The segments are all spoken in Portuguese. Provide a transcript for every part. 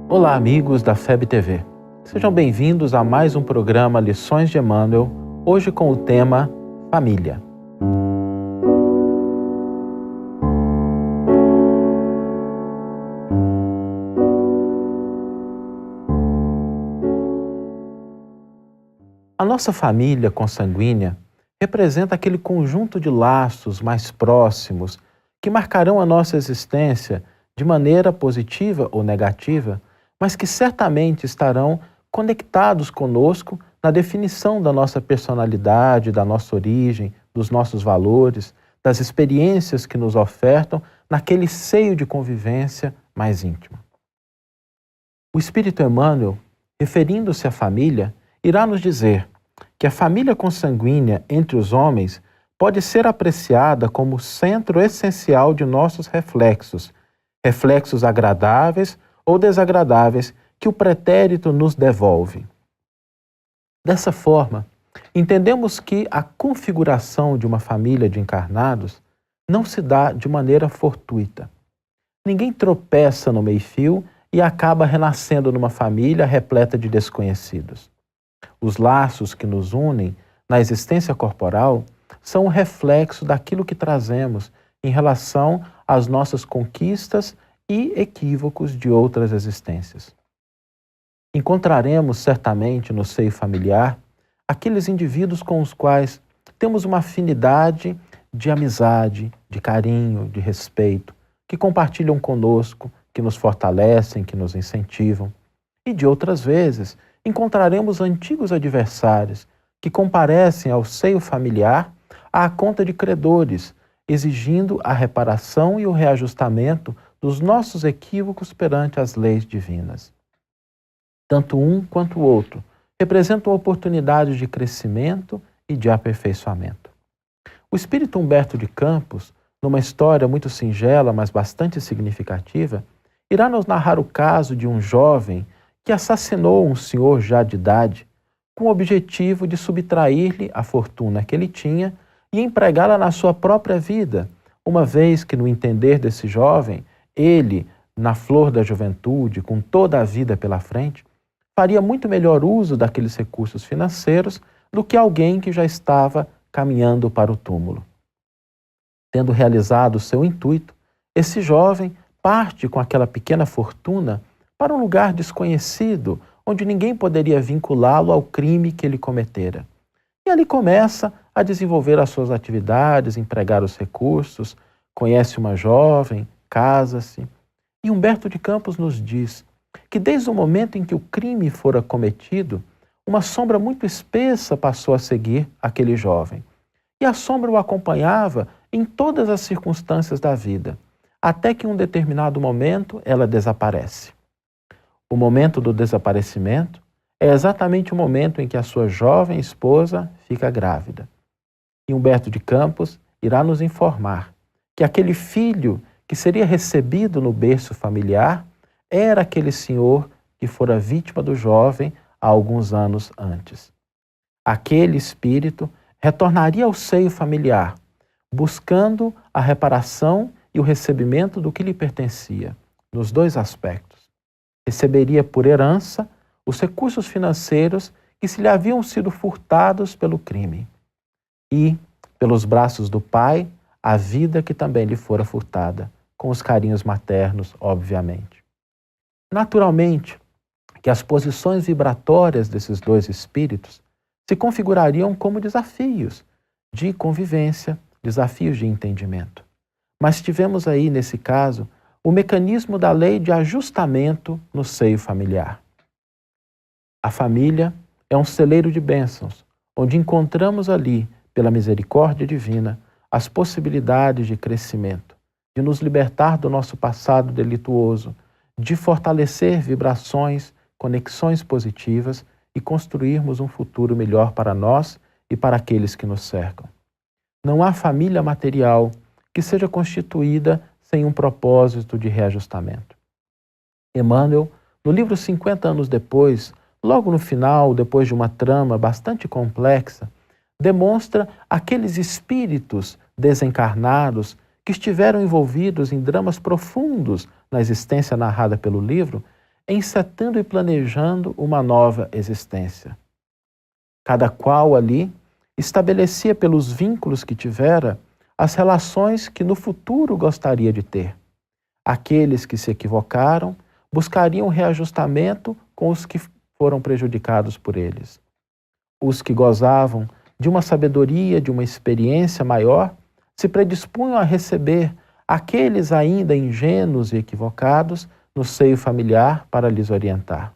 Olá, amigos da FEB TV. Sejam bem-vindos a mais um programa Lições de Emmanuel, hoje com o tema Família. A nossa família consanguínea representa aquele conjunto de laços mais próximos que marcarão a nossa existência de maneira positiva ou negativa, mas que certamente estarão conectados conosco na definição da nossa personalidade, da nossa origem, dos nossos valores, das experiências que nos ofertam naquele seio de convivência mais íntimo. O Espírito Emmanuel, referindo-se à família, irá nos dizer que a família consanguínea entre os homens pode ser apreciada como o centro essencial de nossos reflexos agradáveis ou desagradáveis que o pretérito nos devolve. Dessa forma, entendemos que a configuração de uma família de encarnados não se dá de maneira fortuita. Ninguém tropeça no meio-fio e acaba renascendo numa família repleta de desconhecidos. Os laços que nos unem na existência corporal são um reflexo daquilo que trazemos em relação às nossas conquistas e equívocos de outras existências. Encontraremos certamente no seio familiar aqueles indivíduos com os quais temos uma afinidade de amizade, de carinho, de respeito, que compartilham conosco, que nos fortalecem, que nos incentivam. E de outras vezes, encontraremos antigos adversários que comparecem ao seio familiar à conta de credores, exigindo a reparação e o reajustamento dos nossos equívocos perante as leis divinas. Tanto um quanto o outro representam oportunidades de crescimento e de aperfeiçoamento. O espírito Humberto de Campos, numa história muito singela, mas bastante significativa, irá nos narrar o caso de um jovem que assassinou um senhor já de idade, com o objetivo de subtrair-lhe a fortuna que ele tinha e empregá-la na sua própria vida, uma vez que, no entender desse jovem, ele, na flor da juventude, com toda a vida pela frente, faria muito melhor uso daqueles recursos financeiros do que alguém que já estava caminhando para o túmulo. Tendo realizado o seu intuito, esse jovem parte com aquela pequena fortuna para um lugar desconhecido, onde ninguém poderia vinculá-lo ao crime que ele cometera. E ali começa a desenvolver as suas atividades, empregar os recursos, conhece uma jovem, casa-se. E Humberto de Campos nos diz que desde o momento em que o crime fora cometido, uma sombra muito espessa passou a seguir aquele jovem. E a sombra o acompanhava em todas as circunstâncias da vida, até que em um determinado momento ela desaparece. O momento do desaparecimento é exatamente o momento em que a sua jovem esposa fica grávida. E Humberto de Campos irá nos informar que aquele filho que seria recebido no berço familiar era aquele senhor que fora vítima do jovem há alguns anos antes. Aquele espírito retornaria ao seio familiar, buscando a reparação e o recebimento do que lhe pertencia, nos dois aspectos. Receberia por herança os recursos financeiros que se lhe haviam sido furtados pelo crime e, pelos braços do pai, a vida que também lhe fora furtada, com os carinhos maternos, obviamente. Naturalmente, que as posições vibratórias desses dois espíritos se configurariam como desafios de convivência, desafios de entendimento. Mas tivemos aí, nesse caso, o mecanismo da lei de ajustamento no seio familiar. A família é um celeiro de bênçãos, onde encontramos ali, pela misericórdia divina, as possibilidades de crescimento, de nos libertar do nosso passado delituoso, de fortalecer vibrações, conexões positivas e construirmos um futuro melhor para nós e para aqueles que nos cercam. Não há família material que seja constituída sem um propósito de reajustamento. Emmanuel, no livro 50 anos depois, logo no final, depois de uma trama bastante complexa, demonstra aqueles espíritos desencarnados que estiveram envolvidos em dramas profundos na existência narrada pelo livro, encetando e planejando uma nova existência. Cada qual ali estabelecia pelos vínculos que tivera as relações que no futuro gostaria de ter. Aqueles que se equivocaram buscariam reajustamento com os que foram prejudicados por eles. Os que gozavam de uma sabedoria, de uma experiência maior, se predispunham a receber aqueles ainda ingênuos e equivocados no seio familiar para lhes orientar.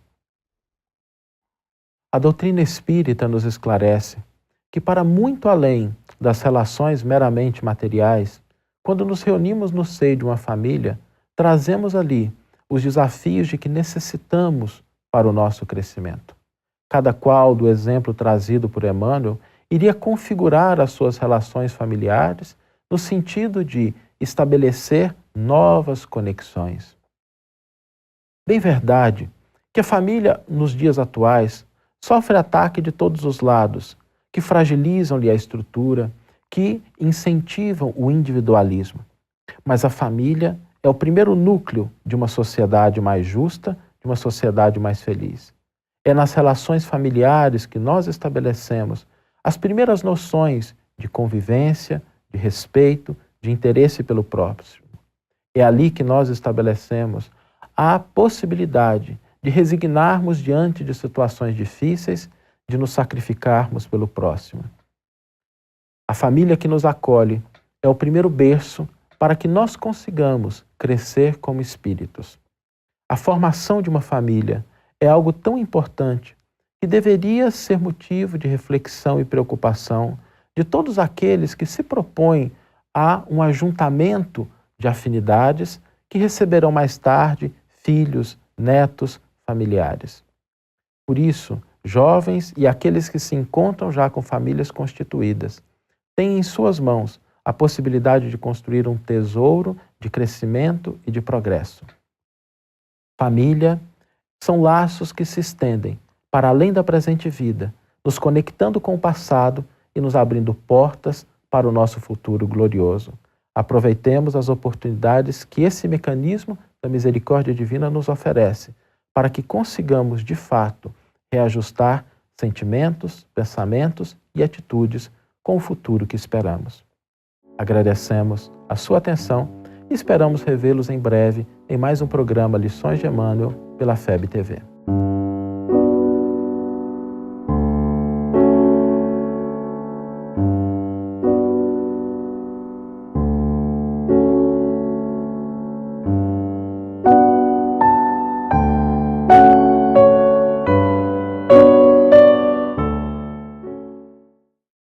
A doutrina espírita nos esclarece que, para muito além das relações meramente materiais, quando nos reunimos no seio de uma família, trazemos ali os desafios de que necessitamos para o nosso crescimento. Cada qual, do exemplo trazido por Emmanuel, iria configurar as suas relações familiares no sentido de estabelecer novas conexões. Bem verdade que a família, nos dias atuais, sofre ataque de todos os lados, que fragilizam-lhe a estrutura, que incentivam o individualismo. Mas a família é o primeiro núcleo de uma sociedade mais justa, de uma sociedade mais feliz. É nas relações familiares que nós estabelecemos as primeiras noções de convivência, de respeito, de interesse pelo próximo. É ali que nós estabelecemos a possibilidade de resignarmos diante de situações difíceis, de nos sacrificarmos pelo próximo. A família que nos acolhe é o primeiro berço para que nós consigamos crescer como espíritos. A formação de uma família é algo tão importante que deveria ser motivo de reflexão e preocupação de todos aqueles que se propõem a um ajuntamento de afinidades que receberão mais tarde filhos, netos, familiares. Por isso, jovens e aqueles que se encontram já com famílias constituídas têm em suas mãos a possibilidade de construir um tesouro de crescimento e de progresso. Família são laços que se estendem para além da presente vida, nos conectando com o passado e nos abrindo portas para o nosso futuro glorioso. Aproveitemos as oportunidades que esse mecanismo da misericórdia divina nos oferece, para que consigamos, de fato, reajustar sentimentos, pensamentos e atitudes com o futuro que esperamos. Agradecemos a sua atenção e esperamos revê-los em breve em mais um programa Lições de Emmanuel pela FEB TV.